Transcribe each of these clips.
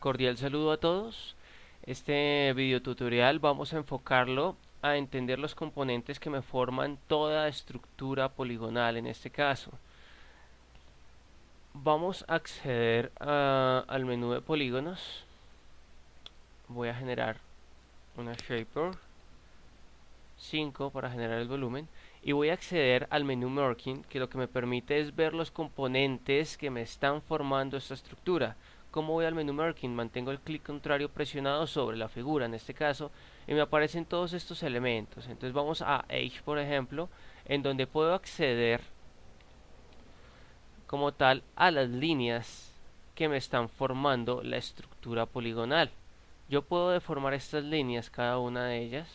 Cordial saludo a todos. Este video tutorial vamos a enfocarlo a entender los componentes que me forman toda estructura poligonal en este caso. Vamos a acceder al menú de polígonos. Voy a generar una shaper 5 para generar el volumen y voy a acceder al menú Marking, que lo que me permite es ver los componentes que me están formando esta estructura. ¿Cómo voy al menú Marking? Mantengo el clic contrario presionado sobre la figura en este caso y me aparecen todos estos elementos. Entonces vamos a Edge, por ejemplo, en donde puedo acceder como tal a las líneas que me están formando la estructura poligonal. Yo puedo deformar estas líneas, cada una de ellas.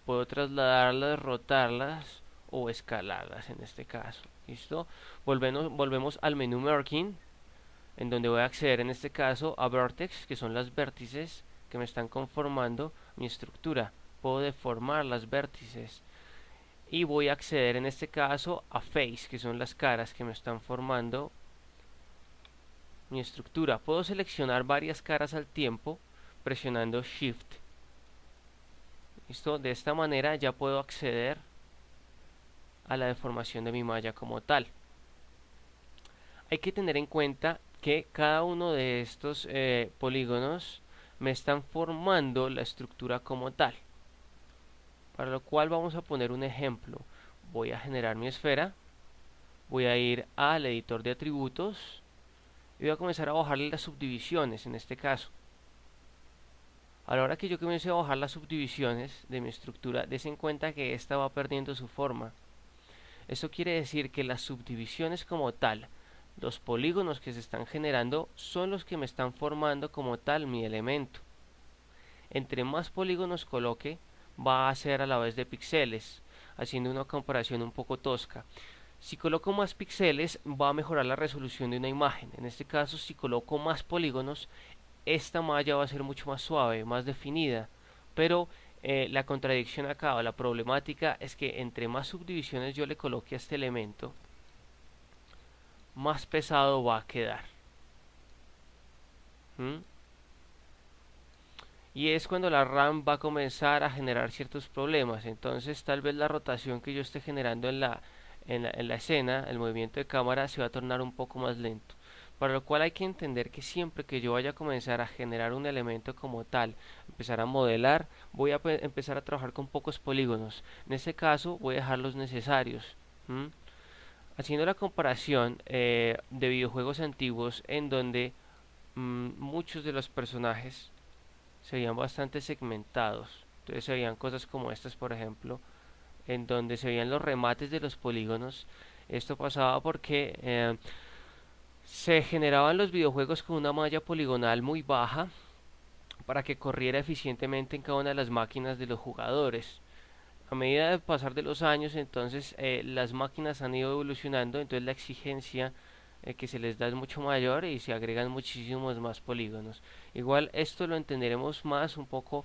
Puedo trasladarlas, rotarlas o escalarlas en este caso. ¿Listo? Volvemos al menú Marking, en donde voy a acceder en este caso a Vertex, que son las vértices que me están conformando mi estructura. Puedo deformar las vértices. Y voy a acceder en este caso a Face, que son las caras que me están formando mi estructura. Puedo seleccionar varias caras al tiempo presionando Shift. ¿Listo? De esta manera ya puedo acceder a la deformación de mi malla como tal. Hay que tener en cuenta que cada uno de estos polígonos me están formando la estructura como tal, para lo cual vamos a poner un ejemplo. Voy a generar mi esfera, voy a ir al editor de atributos y voy a comenzar a bajarle las subdivisiones en este caso. A la hora que yo comience a bajar las subdivisiones de mi estructura, des en cuenta que esta va perdiendo su forma. Esto quiere decir que las subdivisiones como tal, los polígonos que se están generando, son los que me están formando como tal mi elemento. Entre más polígonos coloque, va a ser a la vez de píxeles, haciendo una comparación un poco tosca. Si coloco más píxeles, va a mejorar la resolución de una imagen. En este caso, si coloco más polígonos, esta malla va a ser mucho más suave, más definida. Pero la contradicción acá, o la problemática, es que entre más subdivisiones yo le coloque a este elemento, más pesado va a quedar. ¿Mm? Y es cuando la RAM va a comenzar a generar ciertos problemas. Entonces tal vez la rotación que yo esté generando en la escena, el movimiento de cámara, se va a tornar un poco más lento. Para lo cual hay que entender que siempre que yo vaya a comenzar a generar un elemento como tal, empezar a modelar, voy a empezar a trabajar con pocos polígonos. En este caso voy a dejar los necesarios. ¿Mm? Haciendo la comparación de videojuegos antiguos en donde muchos de los personajes se veían bastante segmentados. Entonces se veían cosas como estas, por ejemplo, en donde se veían los remates de los polígonos. Esto pasaba porque se generaban los videojuegos con una malla poligonal muy baja para que corriera eficientemente en cada una de las máquinas de los jugadores. A medida de pasar de los años, entonces las máquinas han ido evolucionando, entonces la exigencia que se les da es mucho mayor y se agregan muchísimos más polígonos. Igual esto lo entenderemos más un poco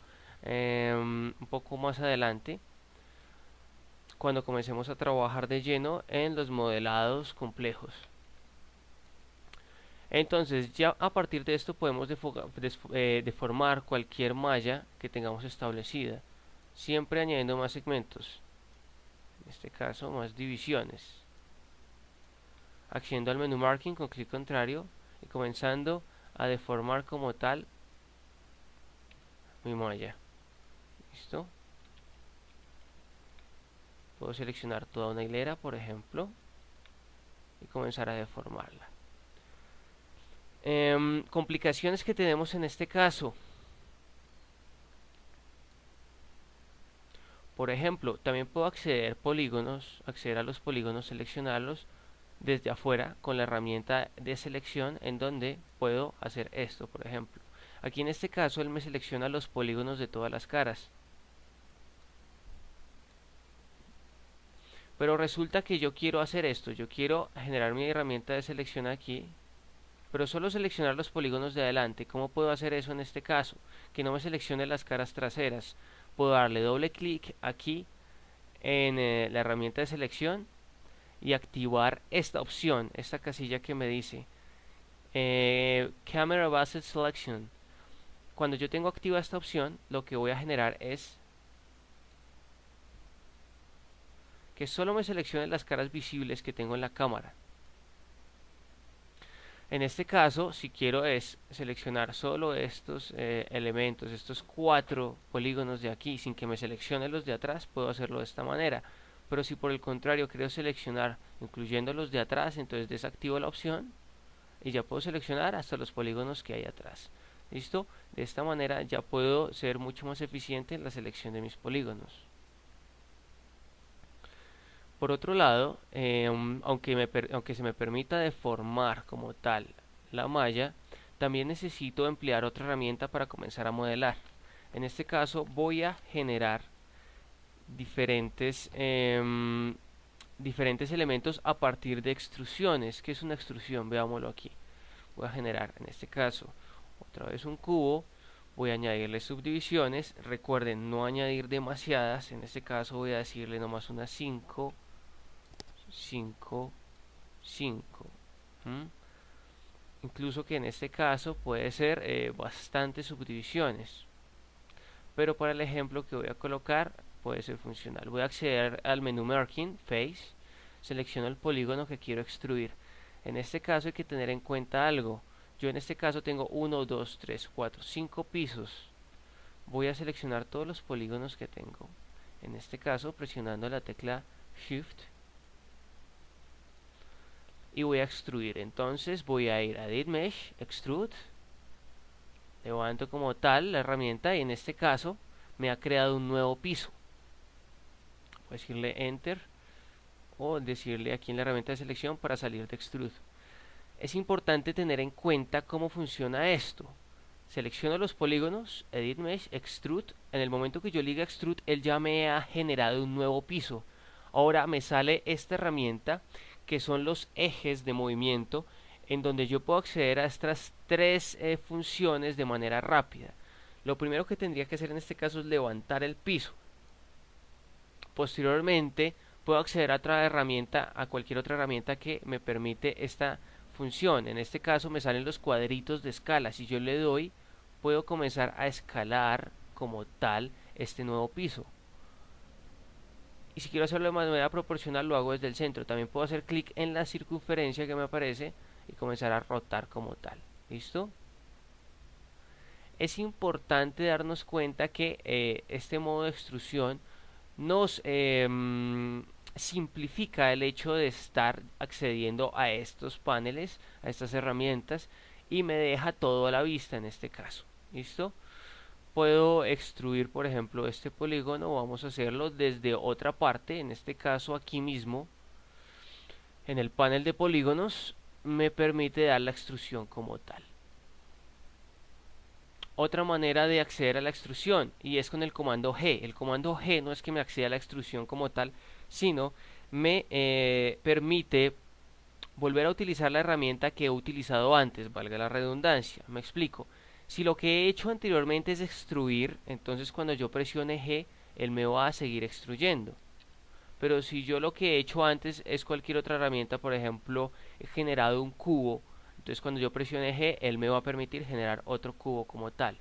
más adelante, cuando comencemos a trabajar de lleno en los modelados complejos. Entonces ya a partir de esto podemos deformar cualquier malla que tengamos establecida, siempre añadiendo más segmentos, en este caso más divisiones. Accediendo al menú Marking con clic contrario y comenzando a deformar como tal mi malla. ¿Listo? Puedo seleccionar toda una hilera, por ejemplo, y comenzar a deformarla. Complicaciones que tenemos en este caso. Por ejemplo, también puedo acceder a los polígonos, seleccionarlos desde afuera con la herramienta de selección, en donde puedo hacer esto, por ejemplo. Aquí en este caso él me selecciona los polígonos de todas las caras. Pero resulta que yo quiero hacer esto, yo quiero generar mi herramienta de selección aquí, pero solo seleccionar los polígonos de adelante. ¿Cómo puedo hacer eso en este caso? Que no me seleccione las caras traseras. Puedo darle doble clic aquí en la herramienta de selección y activar esta opción, esta casilla que me dice Camera Based Selection. Cuando yo tengo activa esta opción, lo que voy a generar es que solo me seleccione las caras visibles que tengo en la cámara. En este caso, si quiero es seleccionar solo estos elementos, estos 4 polígonos de aquí, sin que me seleccione los de atrás, puedo hacerlo de esta manera. Pero si por el contrario quiero seleccionar incluyendo los de atrás, entonces desactivo la opción y ya puedo seleccionar hasta los polígonos que hay atrás. ¿Listo? De esta manera ya puedo ser mucho más eficiente en la selección de mis polígonos. Por otro lado, aunque se me permita deformar como tal la malla, también necesito emplear otra herramienta para comenzar a modelar. En este caso voy a generar diferentes elementos a partir de extrusiones. ¿Qué es una extrusión? Veámoslo aquí. Voy a generar en este caso otra vez un cubo. Voy a añadirle subdivisiones. Recuerden no añadir demasiadas. En este caso voy a decirle nomás unas 5, 5, 5. Incluso que en este caso puede ser bastantes subdivisiones. Pero para el ejemplo que voy a colocar puede ser funcional. Voy a acceder al menú Marking, Face. Selecciono el polígono que quiero extruir. En este caso hay que tener en cuenta algo. Yo en este caso tengo 1, 2, 3, 4, 5 pisos. Voy a seleccionar todos los polígonos que tengo. En este caso presionando la tecla Shift. Y voy a extruir. Entonces voy a ir a Edit Mesh, Extrude. Levanto como tal la herramienta y en este caso me ha creado un nuevo piso. Voy a decirle Enter o decirle aquí en la herramienta de selección para salir de Extrude. Es importante tener en cuenta cómo funciona esto. Selecciono los polígonos, Edit Mesh, Extrude. En el momento que yo ligue a Extrude, él ya me ha generado un nuevo piso. Ahora me sale esta herramienta que son los ejes de movimiento, en donde yo puedo acceder a estas 3 funciones de manera rápida. Lo primero que tendría que hacer en este caso es levantar el piso. Posteriormente puedo acceder a otra herramienta, a cualquier otra herramienta que me permite esta función. En este caso me salen los cuadritos de escala. Si yo le doy, puedo comenzar a escalar como tal este nuevo piso. Y si quiero hacerlo de manera proporcional, lo hago desde el centro. También puedo hacer clic en la circunferencia que me aparece y comenzar a rotar como tal. ¿Listo? Es importante darnos cuenta que este modo de extrusión nos simplifica el hecho de estar accediendo a estos paneles, a estas herramientas, y me deja todo a la vista en este caso. ¿Listo? Puedo extruir, por ejemplo, este polígono. Vamos a hacerlo desde otra parte, en este caso aquí mismo, en el panel de polígonos, me permite dar la extrusión como tal. Otra manera de acceder a la extrusión, y es con el comando G. El comando G no es que me acceda a la extrusión como tal, sino me permite volver a utilizar la herramienta que he utilizado antes, valga la redundancia. Me explico. Si lo que he hecho anteriormente es extruir, entonces cuando yo presione G, él me va a seguir extruyendo. Pero si yo lo que he hecho antes es cualquier otra herramienta, por ejemplo, he generado un cubo, entonces cuando yo presione G, él me va a permitir generar otro cubo como tal.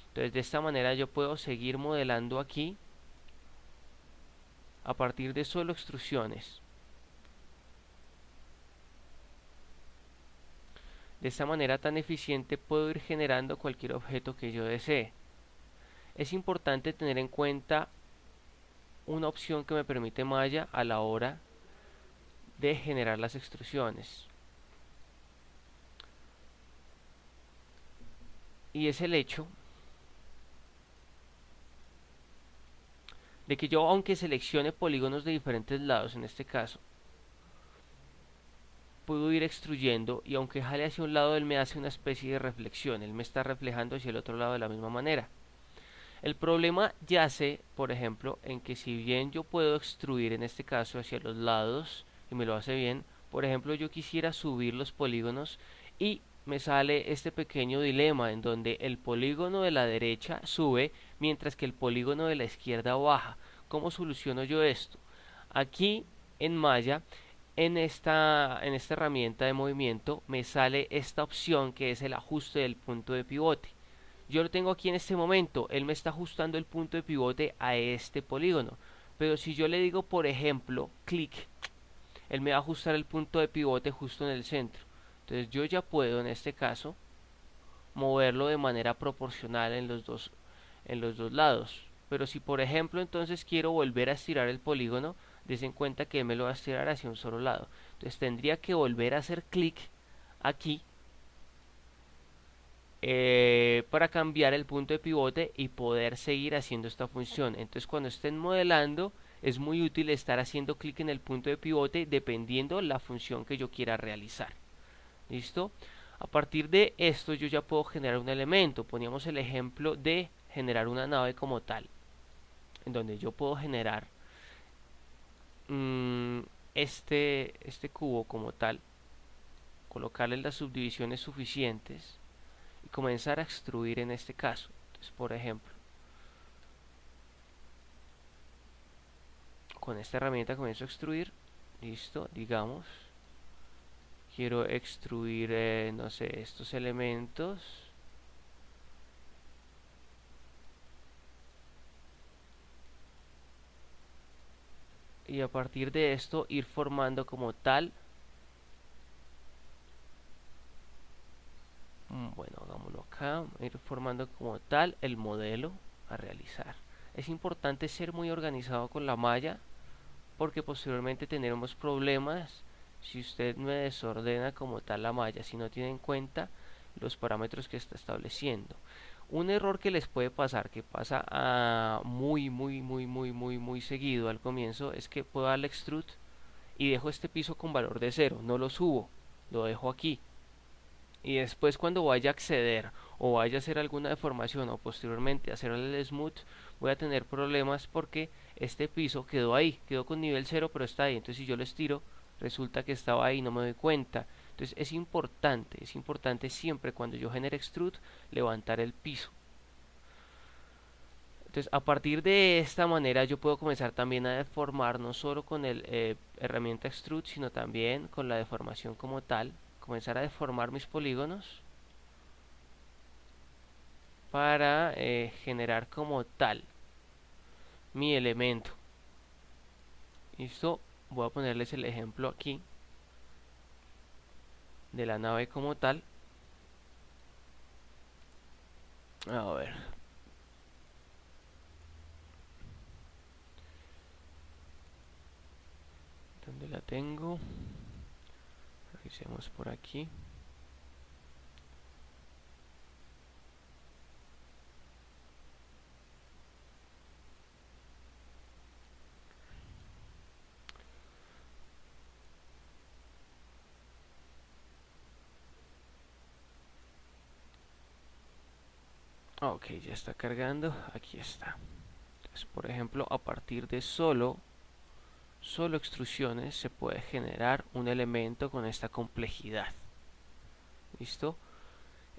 Entonces de esta manera yo puedo seguir modelando aquí a partir de solo extrusiones. De esta manera tan eficiente puedo ir generando cualquier objeto que yo desee. Es importante tener en cuenta una opción que me permite Maya a la hora de generar las extrusiones. Y es el hecho de que yo, aunque seleccione polígonos de diferentes lados, en este caso, puedo ir extruyendo y aunque jale hacia un lado, él me hace una especie de reflexión, él me está reflejando hacia el otro lado de la misma manera. El problema yace, por ejemplo, en que si bien yo puedo extruir en este caso hacia los lados y me lo hace bien, por ejemplo yo quisiera subir los polígonos y me sale este pequeño dilema en donde el polígono de la derecha sube mientras que el polígono de la izquierda baja. ¿Cómo soluciono yo esto? Aquí en Maya en esta herramienta de movimiento me sale esta opción que es el ajuste del punto de pivote. Yo lo tengo aquí en este momento, él me está ajustando el punto de pivote a este polígono. Pero si yo le digo, por ejemplo, clic, él me va a ajustar el punto de pivote justo en el centro. Entonces yo ya puedo, en este caso, moverlo de manera proporcional en los dos lados. Pero si, por ejemplo, entonces quiero volver a estirar el polígono, des en cuenta que me lo va a estirar hacia un solo lado. Entonces tendría que volver a hacer clic aquí para cambiar el punto de pivote y poder seguir haciendo esta función. Entonces cuando estén modelando es muy útil estar haciendo clic en el punto de pivote dependiendo la función que yo quiera realizar. ¿Listo? A partir de esto yo ya puedo generar un elemento. Poníamos el ejemplo de generar una nave como tal, en donde yo puedo generar este cubo como tal, colocarle las subdivisiones suficientes y comenzar a extruir en este caso. Entonces, por ejemplo, con esta herramienta comienzo a extruir. Listo, digamos, quiero extruir, no sé, estos elementos. Y a partir de esto ir formando como tal. Bueno, hagámoslo acá, ir formando como tal el modelo a realizar. Es importante ser muy organizado con la malla porque posteriormente tendremos problemas si usted me desordena como tal la malla, si no tiene en cuenta los parámetros que está estableciendo. Un error que les puede pasar, que pasa muy seguido al comienzo, es que puedo darle extrude y dejo este piso con valor de 0, no lo subo, lo dejo aquí. Y después cuando vaya a acceder o vaya a hacer alguna deformación o posteriormente hacerle el smooth, voy a tener problemas porque este piso quedó ahí, quedó con nivel 0 pero está ahí. Entonces si yo lo estiro, resulta que estaba ahí y no me doy cuenta. Entonces es importante siempre cuando yo genere extrude levantar el piso. Entonces a partir de esta manera yo puedo comenzar también a deformar no solo con el herramienta extrude sino también con la deformación como tal, comenzar a deformar mis polígonos para generar como tal mi elemento. Listo, voy a ponerles el ejemplo aquí de la nave como tal. A ver, ¿dónde la tengo? Revisemos por aquí. Ok, ya está cargando, aquí está. Entonces, por ejemplo, a partir de solo extrusiones se puede generar un elemento con esta complejidad. ¿Listo?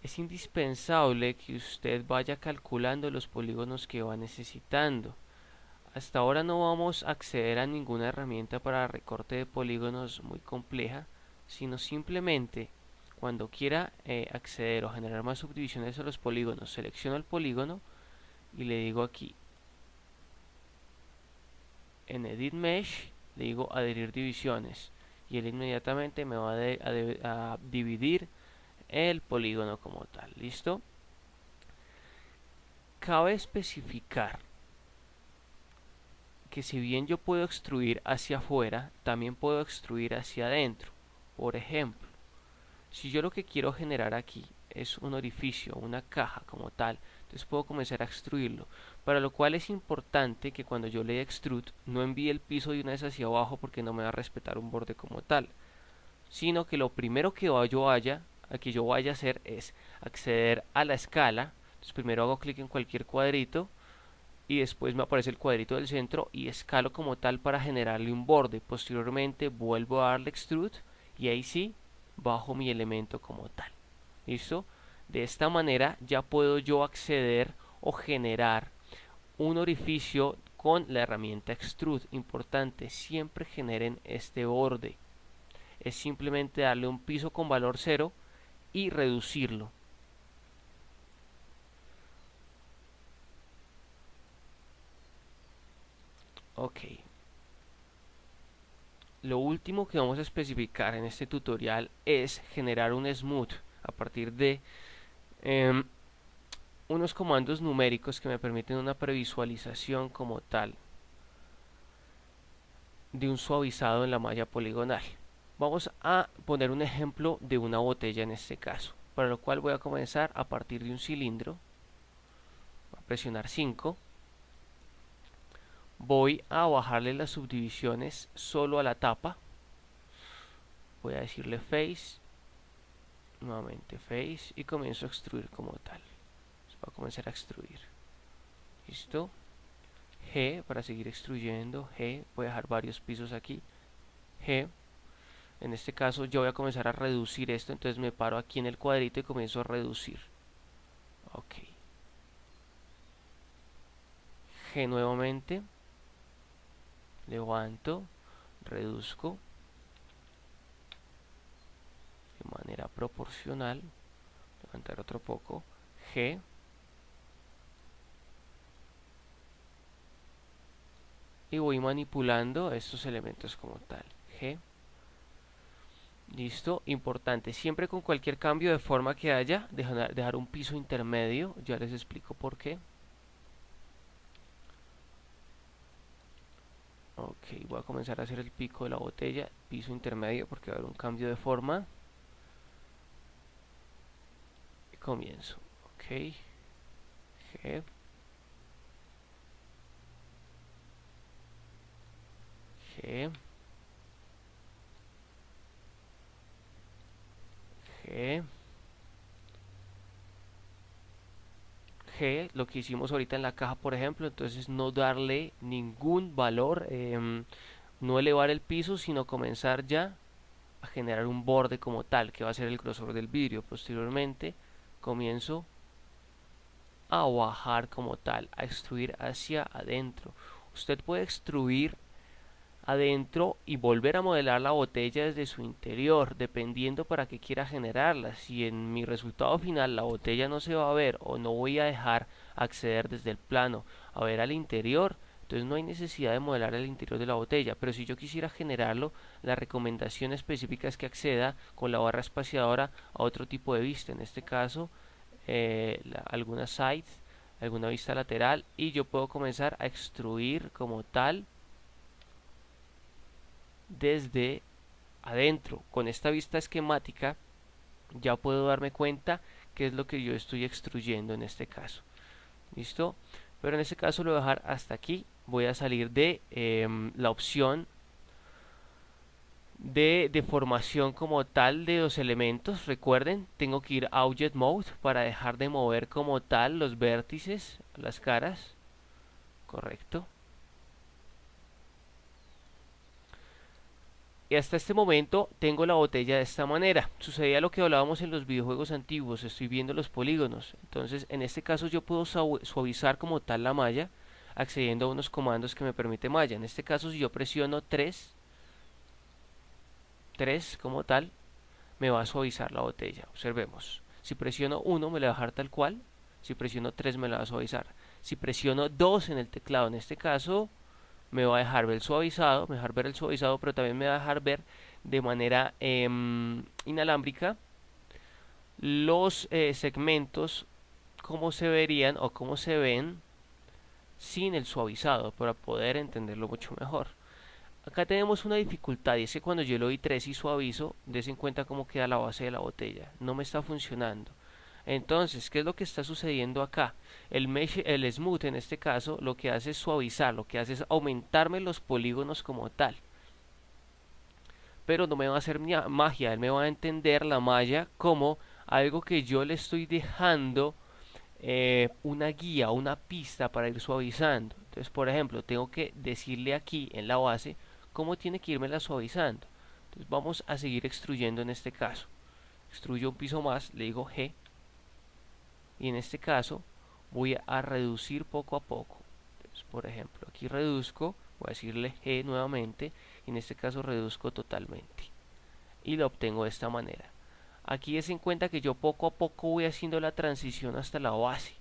Es indispensable que usted vaya calculando los polígonos que va necesitando. Hasta ahora no vamos a acceder a ninguna herramienta para recorte de polígonos muy compleja, sino simplemente cuando quiera acceder o generar más subdivisiones a los polígonos, selecciono el polígono y le digo aquí en Edit Mesh, le digo adherir divisiones y él inmediatamente me va a dividir el polígono como tal. ¿Listo? Cabe especificar que si bien yo puedo extruir hacia afuera, también puedo extruir hacia adentro. Por ejemplo, si yo lo que quiero generar aquí es un orificio, una caja como tal, entonces puedo comenzar a extruirlo. Para lo cual es importante que cuando yo le dé extrude no envíe el piso de una vez hacia abajo porque no me va a respetar un borde como tal, sino que lo primero que yo vaya a hacer es acceder a la escala. Entonces primero hago clic en cualquier cuadrito y después me aparece el cuadrito del centro y escalo como tal para generarle un borde. Posteriormente vuelvo a darle extrude y ahí sí bajo mi elemento como tal. ¿Listo? De esta manera ya puedo yo acceder o generar un orificio con la herramienta extrude. Importante, siempre generen este borde. es simplemente darle un piso con valor 0 y reducirlo. Ok. Lo último que vamos a especificar en este tutorial es generar un smooth a partir de unos comandos numéricos que me permiten una previsualización como tal de un suavizado en la malla poligonal. Vamos a poner un ejemplo de una botella en este caso, para lo cual voy a comenzar a partir de un cilindro, voy a presionar 5, voy a bajarle las subdivisiones solo a la tapa, voy a decirle face, nuevamente face y comienzo a extruir como tal. Va a comenzar a extruir. Listo. G para seguir extruyendo. G, voy a dejar varios pisos aquí. G. En este caso yo voy a comenzar a reducir esto, entonces me paro aquí en el cuadrito y comienzo a reducir. Ok. G nuevamente. Levanto. Reduzco. De manera proporcional. Levantar otro poco. G. Y voy manipulando estos elementos como tal. G. Listo, importante, siempre con cualquier cambio de forma que haya, dejar un piso intermedio, ya les explico por qué. Ok, voy a comenzar a hacer el pico de la botella, piso intermedio porque va a haber un cambio de forma. Y comienzo, ok, G, G, G, G, lo que hicimos ahorita en la caja por ejemplo, entonces no darle ningún valor, no elevar el piso, sino comenzar ya a generar un borde como tal, que va a ser el grosor del vidrio. Posteriormente comienzo a bajar como tal, a extruir hacia adentro. Usted puede extruir adentro y volver a modelar la botella desde su interior, dependiendo para qué quiera generarla. Si en mi resultado final la botella no se va a ver o no voy a dejar acceder desde el plano a ver al interior, entonces no hay necesidad de modelar el interior de la botella. Pero si yo quisiera generarlo, la recomendación específica es que acceda con la barra espaciadora a otro tipo de vista, en este caso alguna side, alguna vista lateral, y yo puedo comenzar a extruir como tal desde adentro. Con esta vista esquemática ya puedo darme cuenta qué es lo que yo estoy extruyendo en este caso. ¿Listo? Pero en este caso lo voy a dejar hasta aquí. Voy a salir de la opción de deformación como tal de los elementos. Recuerden, tengo que ir a Object Mode para dejar de mover como tal los vértices, las caras. Correcto. Y hasta este momento tengo la botella de esta manera. Sucedía lo que hablábamos en los videojuegos antiguos, estoy viendo los polígonos. Entonces en este caso yo puedo suavizar como tal la malla accediendo a unos comandos que me permite malla. En este caso si yo presiono 3 como tal, me va a suavizar la botella. Observemos. Si presiono 1 me la va a dejar tal cual. Si presiono 3 me la va a suavizar. Si presiono 2 en el teclado, en este caso me va a dejar ver el suavizado, pero también me va a dejar ver de manera inalámbrica los segmentos, cómo se verían o cómo se ven sin el suavizado, para poder entenderlo mucho mejor. Acá tenemos una dificultad, y es que cuando yo le doy 3 y suavizo, des en cuenta cómo queda la base de la botella. No me está funcionando. Entonces, ¿qué es lo que está sucediendo acá? El smooth en este caso lo que hace es suavizar, lo que hace es aumentarme los polígonos como tal. Pero no me va a hacer magia, él me va a entender la malla como algo que yo le estoy dejando una guía, una pista para ir suavizando. Entonces, por ejemplo, tengo que decirle aquí en la base cómo tiene que irme la suavizando. Entonces vamos a seguir extruyendo en este caso. Extruyo un piso más, le digo G, y en este caso voy a reducir poco a poco. Entonces, por ejemplo, aquí reduzco, voy a decirle G nuevamente, y en este caso reduzco totalmente. y lo obtengo de esta manera. Aquí es en cuenta que yo poco a poco voy haciendo la transición hasta la base.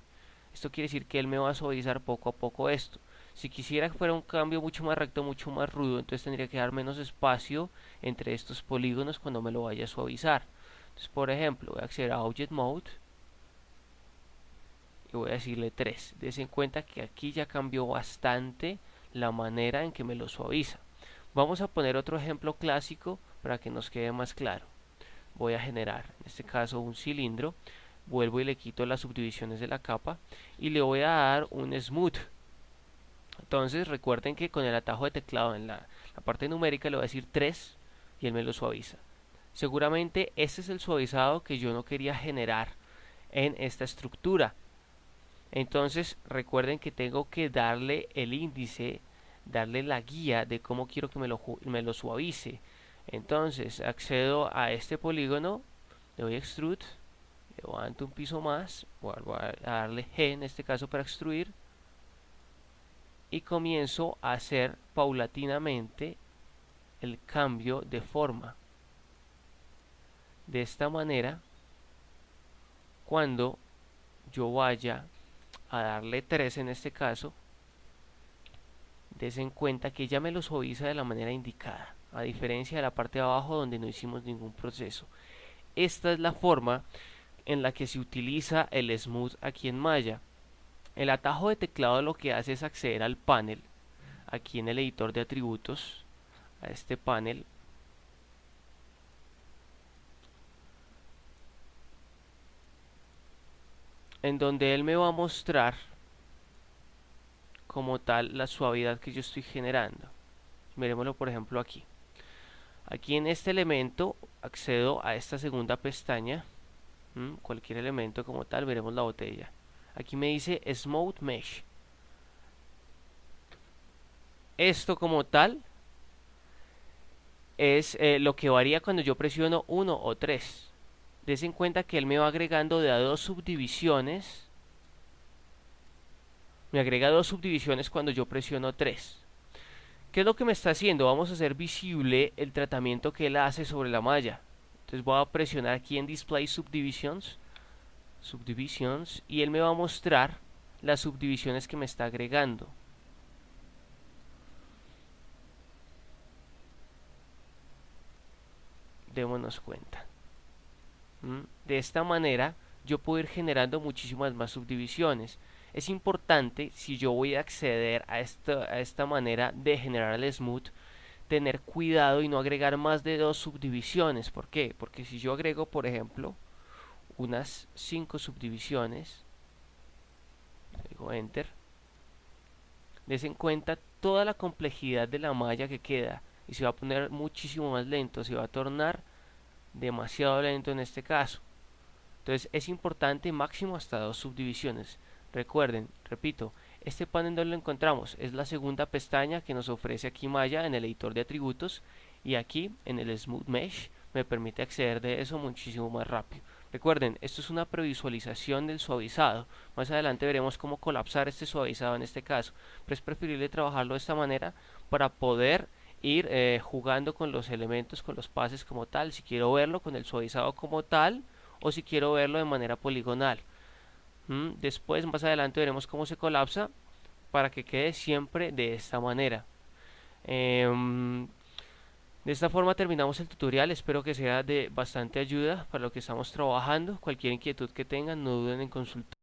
Esto quiere decir que él me va a suavizar poco a poco esto. Si quisiera que fuera un cambio mucho más recto, mucho más rudo, entonces tendría que dar menos espacio entre estos polígonos cuando me lo vaya a suavizar. Entonces, por ejemplo, voy a acceder a Object Mode y voy a decirle 3. Des en cuenta que aquí ya cambió bastante la manera en que me lo suaviza. Vamos a poner otro ejemplo clásico para que nos quede más claro. Voy a generar, en este caso, un cilindro. Vuelvo y le quito las subdivisiones de la capa y le voy a dar un Smooth. Entonces recuerden que con el atajo de teclado en la parte numérica le voy a decir 3 y él me lo suaviza. Seguramente este es el suavizado que yo no quería generar en esta estructura. Entonces recuerden que tengo que darle el índice, darle la guía de cómo quiero que me lo suavice. Entonces accedo a este polígono, le doy a Extrude, levanto un piso más, vuelvo a darle G en este caso para extruir y comienzo a hacer paulatinamente el cambio de forma. De esta manera, cuando yo vaya a darle 3 en este caso, des en cuenta que ya me lo suaviza de la manera indicada, a diferencia de la parte de abajo donde no hicimos ningún proceso. Esta es la forma en la que se utiliza el Smooth aquí en Maya. El atajo de teclado lo que hace es acceder al panel, aquí en el editor de atributos, a este panel, en donde él me va a mostrar como tal la suavidad que yo estoy generando. Miremoslo por ejemplo aquí. Aquí en este elemento accedo a esta segunda pestaña, cualquier elemento como tal, veremos la botella. Aquí me dice Smooth Mesh. Esto como tal es lo que varía cuando yo presiono 1 o 3. Des en cuenta que él me va agregando de a 2 subdivisiones. Me agrega 2 subdivisiones cuando yo presiono 3. ¿Qué es lo que me está haciendo? Vamos a hacer visible el tratamiento que él hace sobre la malla. Entonces voy a presionar aquí en Display Subdivisions, y él me va a mostrar las subdivisiones que me está agregando. Démonos cuenta. De esta manera yo puedo ir generando muchísimas más subdivisiones. Es importante, si yo voy a acceder a esta manera de generar el smooth, tener cuidado y no agregar más de 2 subdivisiones. ¿Por qué? Porque si yo agrego, por ejemplo, unas 5 subdivisiones, digo enter, des en cuenta toda la complejidad de la malla que queda y se va a poner muchísimo más lento, se va a tornar demasiado lento en este caso. Entonces es importante máximo hasta 2 subdivisiones. Recuerden, repito, este panel donde lo encontramos es la segunda pestaña que nos ofrece aquí Maya en el editor de atributos, y aquí en el Smooth Mesh me permite acceder de eso muchísimo más rápido. Recuerden, esto es una previsualización del suavizado. Más adelante veremos cómo colapsar este suavizado en este caso, pero es preferible trabajarlo de esta manera para poder ir jugando con los elementos, con los pases como tal, si quiero verlo con el suavizado como tal o si quiero verlo de manera poligonal. Después, más adelante, veremos cómo se colapsa para que quede siempre de esta manera. De esta forma terminamos el tutorial. Espero que sea de bastante ayuda para lo que estamos trabajando. Cualquier inquietud que tengan, no duden en consultar.